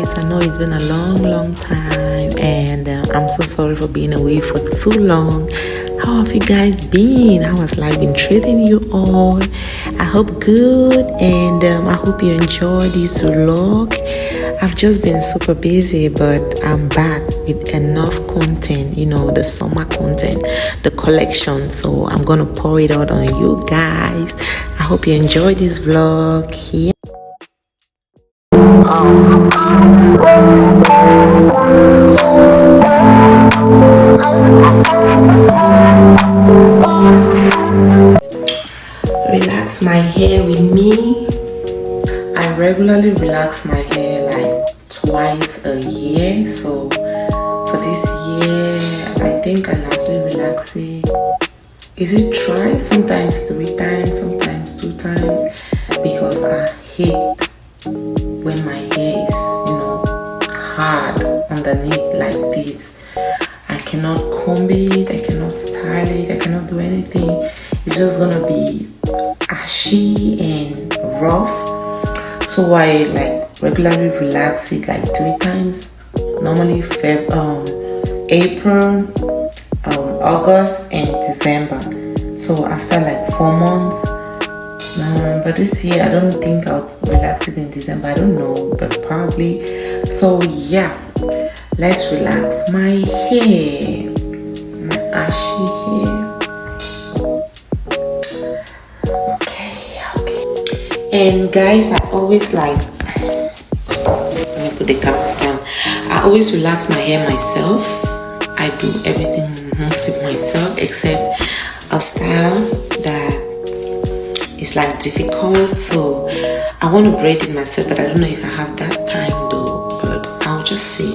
guys. I know it's been a long time, and I'm so sorry for being away for too long. How have you guys been? How has life been treating you all? I hope good, and I hope you enjoy this vlog. I've just been super busy, but I'm back with enough content, the summer content, the collection. So I'm gonna pour it out on you guys. I hope you enjoy this vlog here. Relax my hair with me. I regularly relax my hair like twice a year. So for this year, I think I lastly relax it. Is it twice? Sometimes 3 times, sometimes 2 times. Because I hate when my hair is, hard underneath like this. I cannot comb it, I cannot style it, I cannot do anything. It's just gonna be ashy and rough. So I regularly relax it like 3 times. Normally April, August and December. So after like 4 months. But this year I don't think I'll relax it in December. I don't know, but probably. So yeah, let's relax my hair, my ashy hair. Okay. And guys, I always let me put the camera down. I always relax my hair myself. I do everything mostly myself, except a style that it's like difficult, so I want to braid it myself, but I don't know if I have that time though, but I'll just see.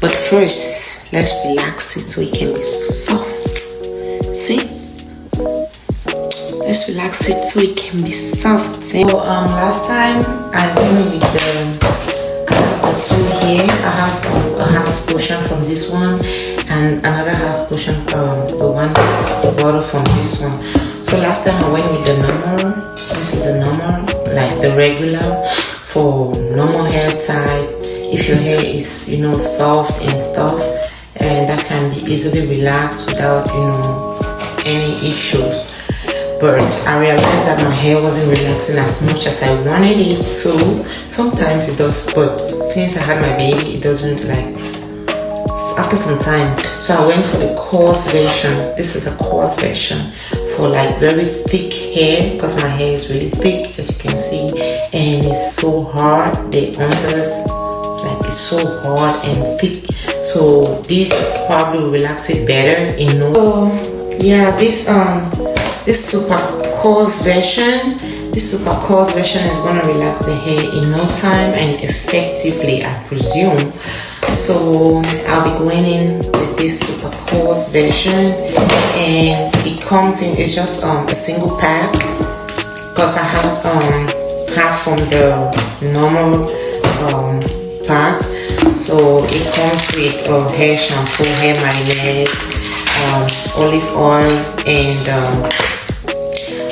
But first, let's relax it so it can be soft. See? Let's relax it so it can be soft. So last time I went with the two here. I have a half portion from this one and another half portion from the bottle from this one. So last time I went with the normal. This is the normal, like the regular for normal hair type. If your hair is, soft and stuff, and that can be easily relaxed without, any issues. But I realized that my hair wasn't relaxing as much as I wanted it to. Sometimes it does, but since I had my baby, it doesn't after some time. So I went for the coarse version. This is a coarse version for very thick hair, because my hair is really thick, as you can see, and it's so hard. The unders, it's so hard and thick. So this probably will relax it better, So yeah, this super coarse version. This super coarse version is gonna relax the hair in no time and effectively, I presume. So I'll be going in with this super coarse version, and it comes in, it's just a single pack, because I have half from the normal pack. So it comes with hair shampoo, hair marinade, olive oil, and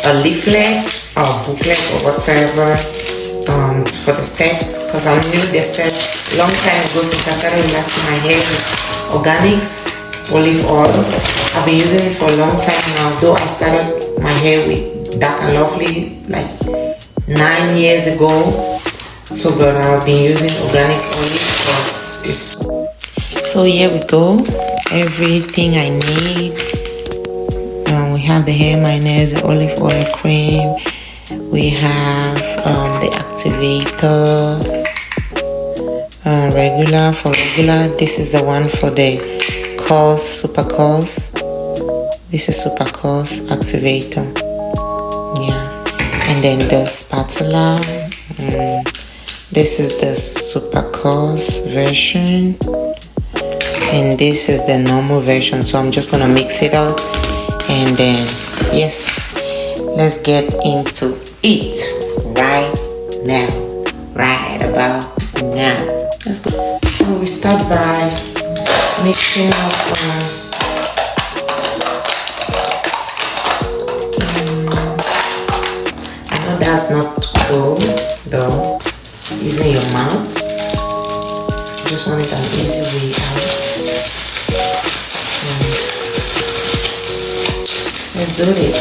a leaflet or booklet or whatever for the steps, because I knew the steps long time ago since I started relaxing my hair with organics olive oil. I've been using it for a long time now, though I started my hair with Dark and Lovely 9 years ago. So but I've been using organics only because it's so here we go, everything I need. We have the hair mayonnaise, the olive oil cream, we have the activator, regular for regular. This is the one for the coarse, super coarse. This is super coarse activator. Yeah, and then the spatula. This is the super coarse version, and this is the normal version. So I'm just gonna mix it up, and then yes, let's get into it right now, right about now. Let's go. So we start by mixing up I know that's not cool though, using your mouth. just wanted an easy way out. Let's do this.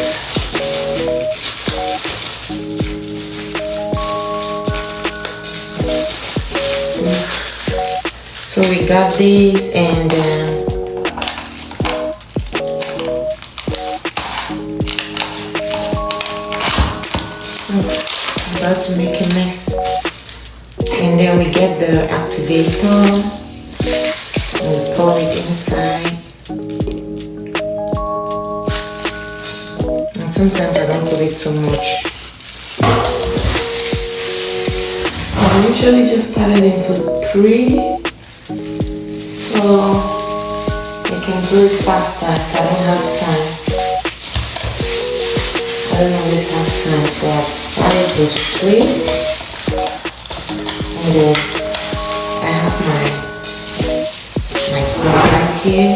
So we got these, and I'm about to make a mess. And then we get the activator and we pour it inside. And sometimes I don't put it too much. I usually just cut it into 3, so I can do it faster, so I don't have time. I don't always have time, so I cut it into 3. And then I have my pan right here.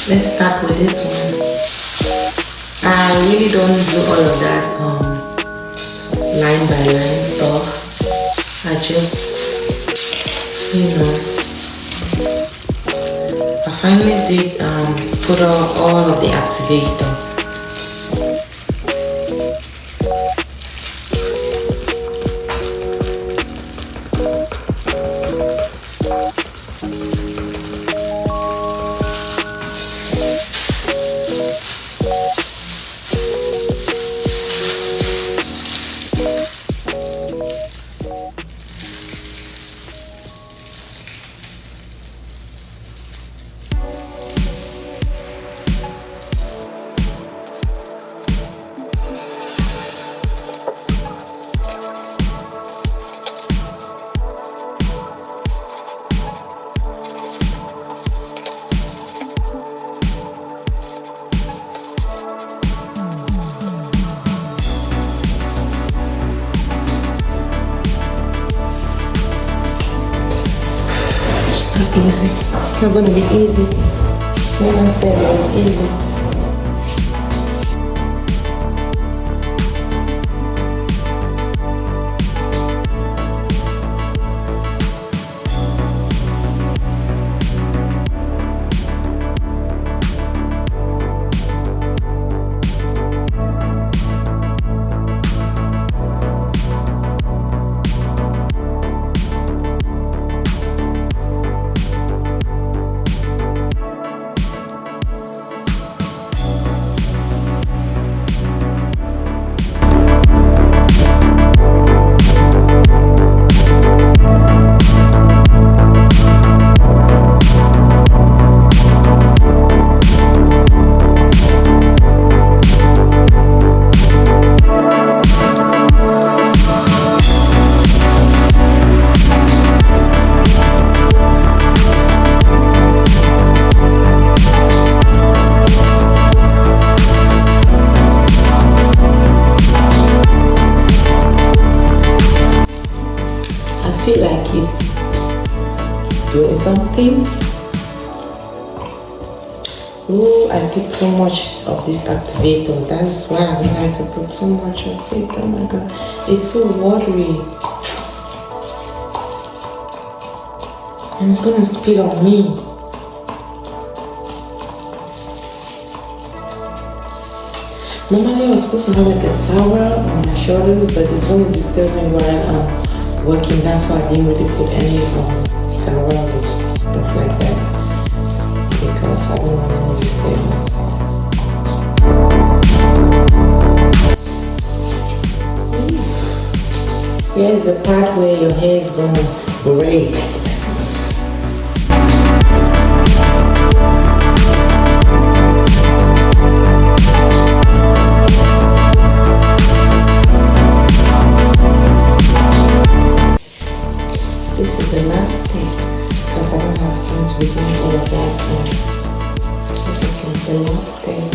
Let's start with this one. I really don't do all of that line by line stuff. I just, I finally did put all of the activator. Easy. It's not going to be easy. When I said it was easy. I feel like it's doing something. Oh, I put so much of this activator. That's why I don't like to put so much of it. Oh my god, it's so watery. And it's gonna spill on me. Normally I was supposed to have like a towel on my shoulders, but it's gonna disturb me while I'm working. That's why I didn't really put any towel or stuff like that, because I don't want any disturbance. Here's the part where your hair is gonna break. This is the last step because I don't have time to be doing all of that the last thing.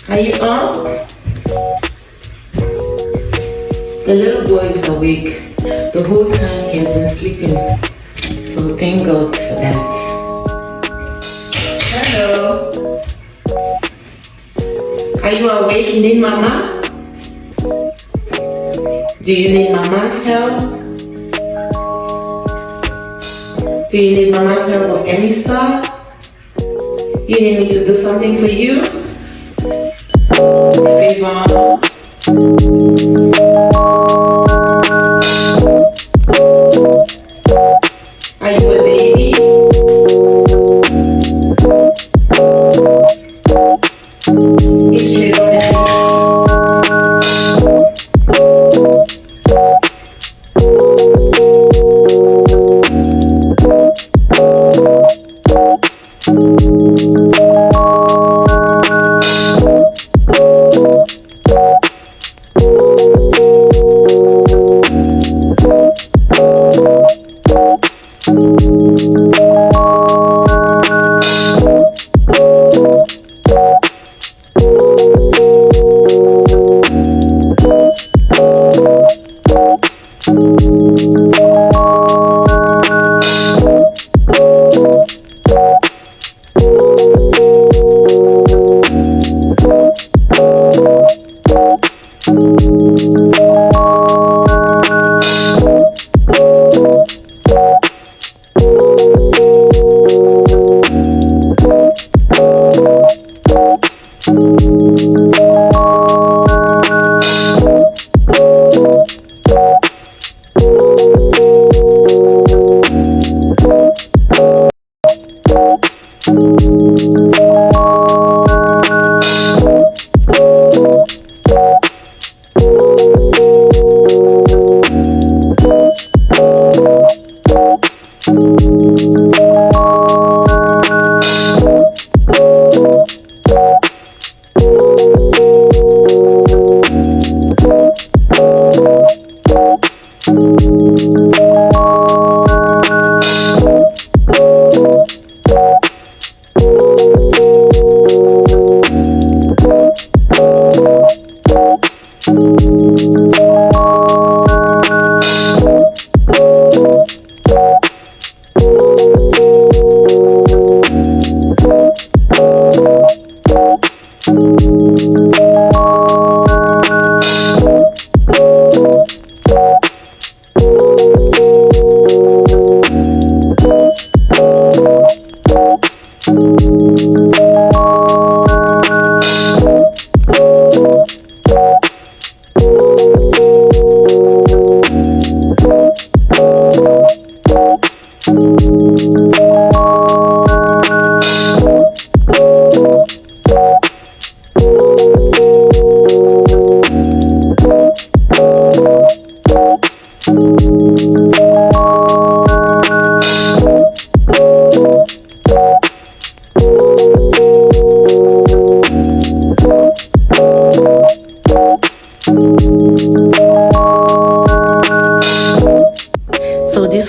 Are you up? The little boy is awake. The whole time he has been sleeping. So thank God for that. Hello. Are you awake? You need mama? Do you need mama's help? Do you need mama's help of any sort? You need me to do something for you? Baby mom. Are you a baby? It's straight on it.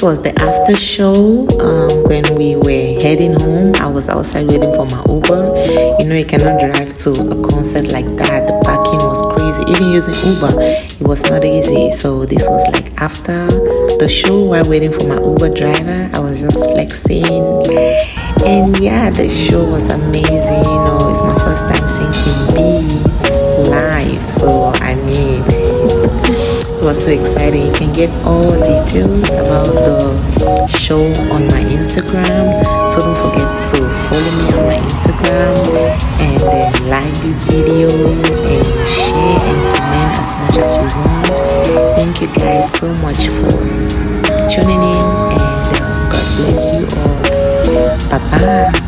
this was the after show. When we were heading home, I was outside waiting for my Uber. You know, you cannot drive to a concert like that. The parking was crazy. Even using Uber, it was not easy. So this was like after the show, while waiting for my Uber driver. I was just flexing, and yeah, the show was amazing. You know, it's my first time seeing Queen Bee live, so I mean, it was so exciting. You can get all details about the show on my Instagram, so don't forget to follow me on my Instagram, and then like this video and share and comment as much as you want. Thank you guys so much for tuning in, and God bless you all. Bye bye.